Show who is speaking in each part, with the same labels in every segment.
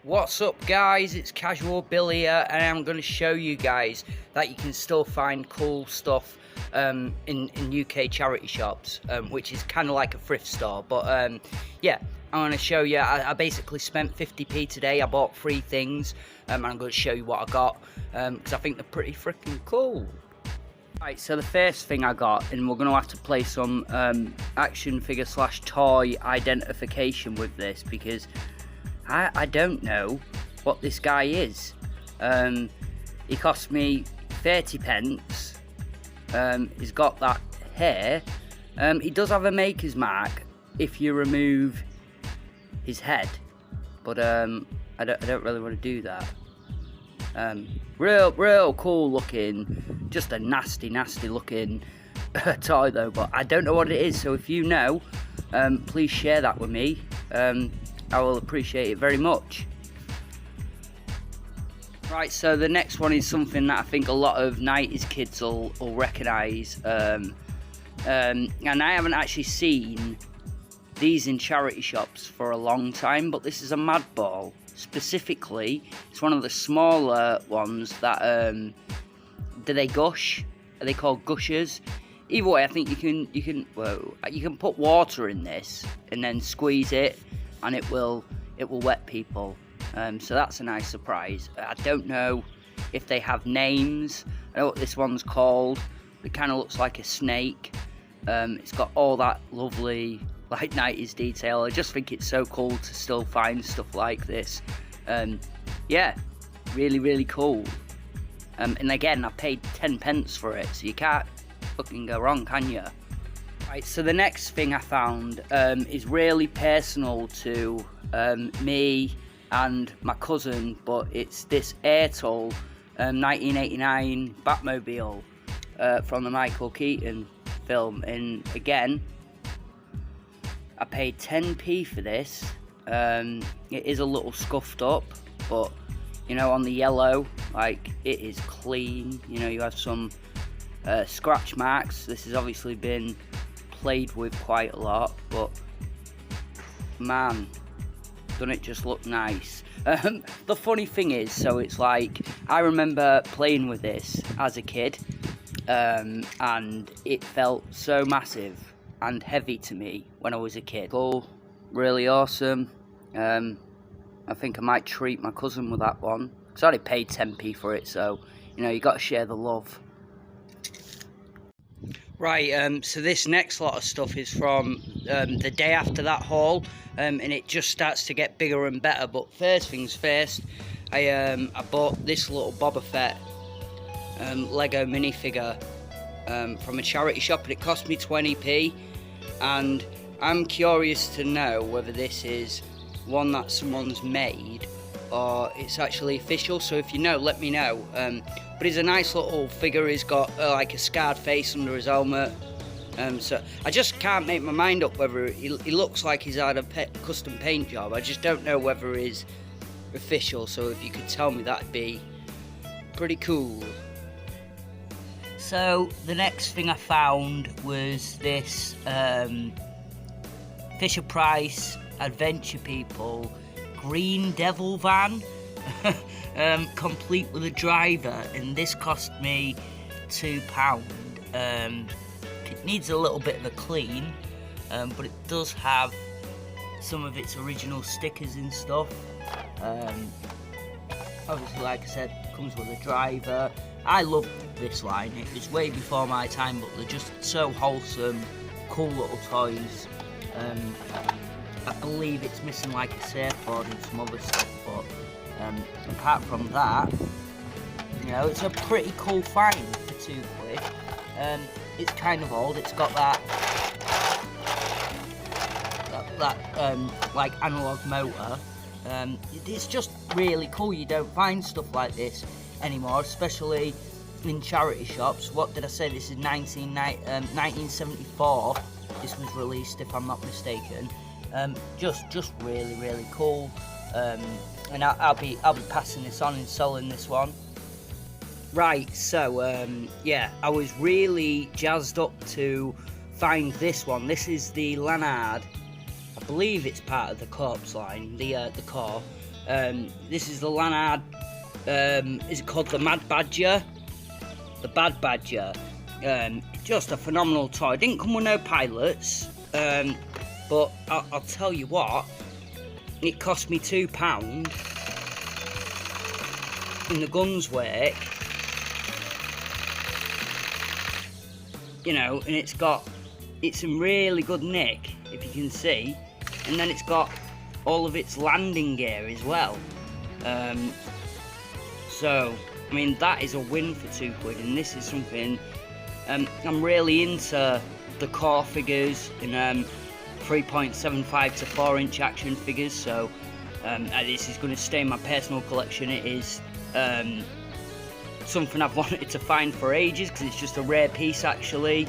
Speaker 1: What's up guys, it's Casual Bill here, and I'm going to show you guys that you can still find cool stuff in UK charity shops, which is kind of like a thrift store. But yeah, I'm going to show you. I basically spent 50p today. I bought 3 things, and I'm going to show you what I got, because I think they're pretty freaking cool. Right, so the first thing I got, and we're going to have to play some action figure / toy identification with this, because I don't know what this guy is. He cost me 30 pence. He's got that hair. He does have a maker's mark if you remove his head, but I don't really want to do that. Real cool looking, just a nasty looking toy though, but I don't know what it is. So if you know, please share that with me. I will appreciate it very much. Right, so the next one is something that I think a lot of 90s kids will recognise, and I haven't actually seen these in charity shops for a long time, but this is a Mad Ball. Specifically, it's one of the smaller ones that, do they gush? Are they called gushers? Either way, I think you can put water in this and then squeeze it, and it will wet people. So that's a nice surprise. I don't know if they have names. I know what this one's called. It kind of looks like a snake. It's got all that lovely like 90s detail. I just think it's so cool to still find stuff like this. Yeah, really cool. And again, I paid 10 pence for it, so you can't fucking go wrong, can you? Right, so the next thing I found is really personal to me and my cousin, but it's this Airtel 1989 Batmobile from the Michael Keaton film. And again, I paid 10p for this. It is a little scuffed up, but you know, on the yellow, like, it is clean. You know, you have some scratch marks. This has obviously been played with quite a lot, but man, doesn't it just look nice? The funny thing is, so it's like, I remember playing with this as a kid, and it felt so massive and heavy to me when I was a kid. Cool, really awesome. I think I might treat my cousin with that one, because I already paid 10p for it, so you know, you got to share the love. Right, so this next lot of stuff is from the day after that haul, and it just starts to get bigger and better. But first things first, I bought this little Boba Fett Lego minifigure from a charity shop, and it cost me 20p. And I'm curious to know whether this is one that someone's made or it's actually official. So if you know, let me know. But he's a nice little figure. He's got like a scarred face under his helmet. So I just can't make my mind up whether he looks like he's had a custom paint job. I just don't know whether he's official. So if you could tell me, that'd be pretty cool. So the next thing I found was this Fisher-Price Adventure People Green Devil van, complete with a driver, and this cost me £2. It needs a little bit of a clean, but it does have some of its original stickers and stuff. Obviously, like I said, comes with a driver. I love this line. It was way before my time, but they're just so wholesome, cool little toys. I believe it's missing like a surfboard and some other stuff, but apart from that, you know, it's a pretty cool find for £2. It's kind of old. It's got that like analog motor. It's just really cool. You don't find stuff like this anymore, especially in charity shops. What did I say? This is 1974. This was released, if I'm not mistaken. Just really cool. And I'll be passing this on and selling this one. Right, so yeah, I was really jazzed up to find this one. This is the Lanard. I believe it's part of the Corpse line, the core. This is the Lanard, is it called the Mad Badger? The Bad Badger. Just a phenomenal toy. Didn't come with no pilots, but I'll tell you what, it cost me £2 in the guns work, you know, and it's in really good nick, if you can see, and then it's got all of its landing gear as well. So I mean, that is a win for £2, and this is something I'm really into, the core figures and 3.75 to 4-inch action figures, so this is going to stay in my personal collection. It is something I've wanted to find for ages, because it's just a rare piece actually.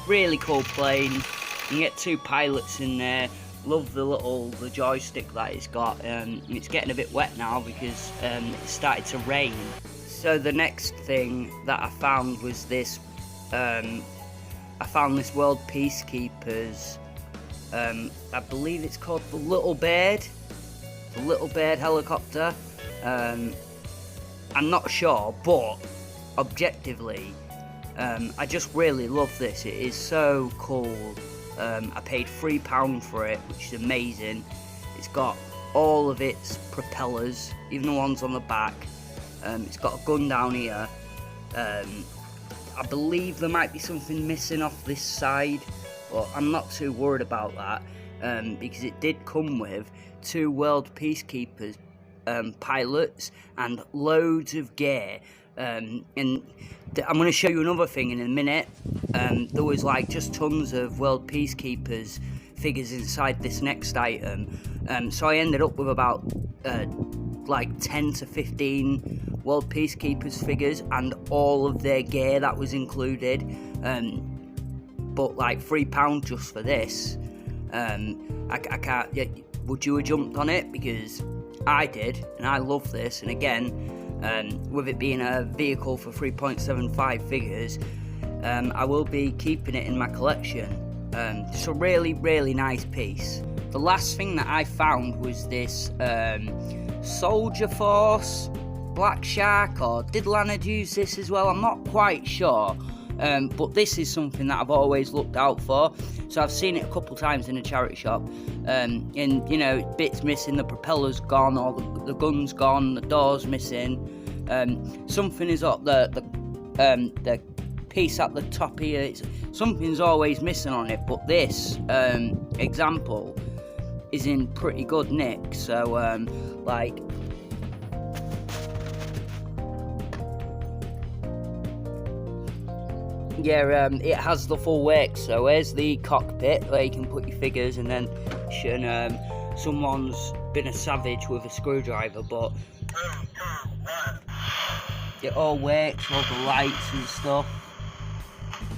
Speaker 1: Really cool plane. You can get 2 pilots in there. Love the joystick that it's got. It's getting a bit wet now because it started to rain. So the next thing that I found was this. I found this World Peacekeepers. I believe it's called the Little Bird. The Little Bird helicopter. I'm not sure, but objectively, I just really love this. It is so cool. I paid £3 for it, which is amazing. It's got all of its propellers, even the ones on the back. It's got a gun down here. I believe there might be something missing off this side, but I'm not too worried about that, because it did come with 2 World Peacekeepers pilots and loads of gear. And I'm going to show you another thing in a minute. There was like just tons of World Peacekeepers figures inside this next item, so I ended up with about like 10 to 15 World Peacekeepers figures and all of their gear that was included, but like £3 just for this. I can't. Would you have jumped on it? Because I did, and I love this. And again, with it being a vehicle for 3.75 figures, I will be keeping it in my collection. Just a really, really nice piece. The last thing that I found was this Soldier Force Black Shark, or did Lanard use this as well? I'm not quite sure. But this is something that I've always looked out for. So I've seen it a couple times in a charity shop, and you know, bits missing, the propeller's gone, or the gun's gone, the door's missing. Something is up the piece at the top here. Something's always missing on it. But this example is in pretty good nick. So like. Yeah, it has the full works. So here's the cockpit where you can put your figures, and then someone's been a savage with a screwdriver, but it all works, all the lights and stuff,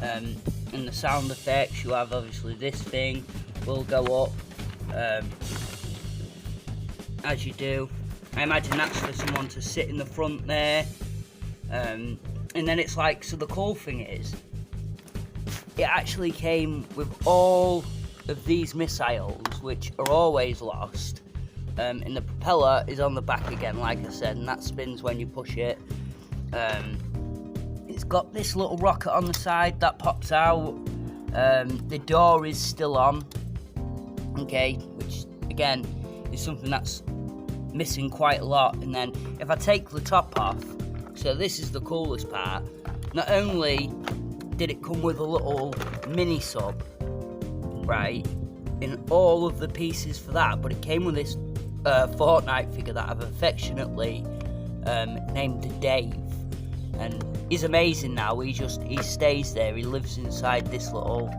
Speaker 1: and the sound effects. You have obviously this thing will go up as you do. I imagine that's for someone to sit in the front there, and then it's like, so the cool thing is, it actually came with all of these missiles, which are always lost, and the propeller is on the back again, like I said, and that spins when you push it. It's got this little rocket on the side that pops out. The door is still on, okay, which again is something that's missing quite a lot. And then if I take the top off, so this is the coolest part, not only did it come with a little mini sub, right, in all of the pieces for that, but it came with this Fortnite figure that I've affectionately named Dave, and he's amazing now. He stays there, he lives inside this little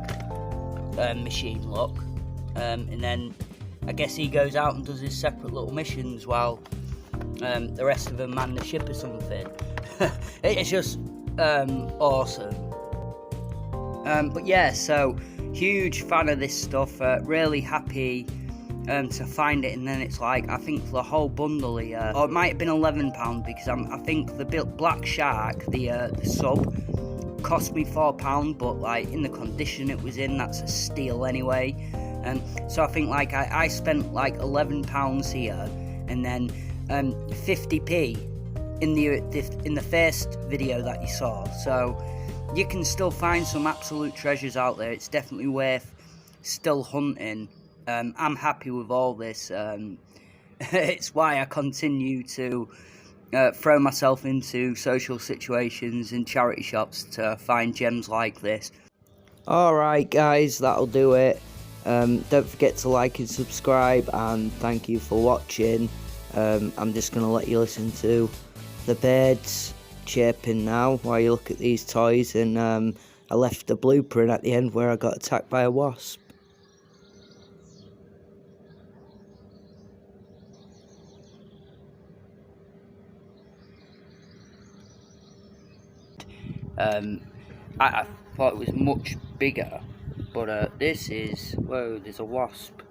Speaker 1: machine, look, and then I guess he goes out and does his separate little missions while the rest of them man the ship or something. It's just awesome. But yeah, so huge fan of this stuff. Really happy to find it, and then it's like, I think the whole bundle here, or it might have been £11 because I think the Black Shark, the sub, cost me £4, but like in the condition it was in, that's a steal anyway. So I think like I spent like £11 here, and then 50p in the first video that you saw. So you can still find some absolute treasures out there. It's definitely worth still hunting. I'm happy with all this. It's why I continue to throw myself into social situations and charity shops to find gems like this. Alright guys, that'll do it. Don't forget to like and subscribe, and thank you for watching. I'm just going to let you listen to the birds chirping now while you look at these toys, and I left a blueprint at the end where I got attacked by a wasp. I thought it was much bigger, but this is, whoa, there's a wasp.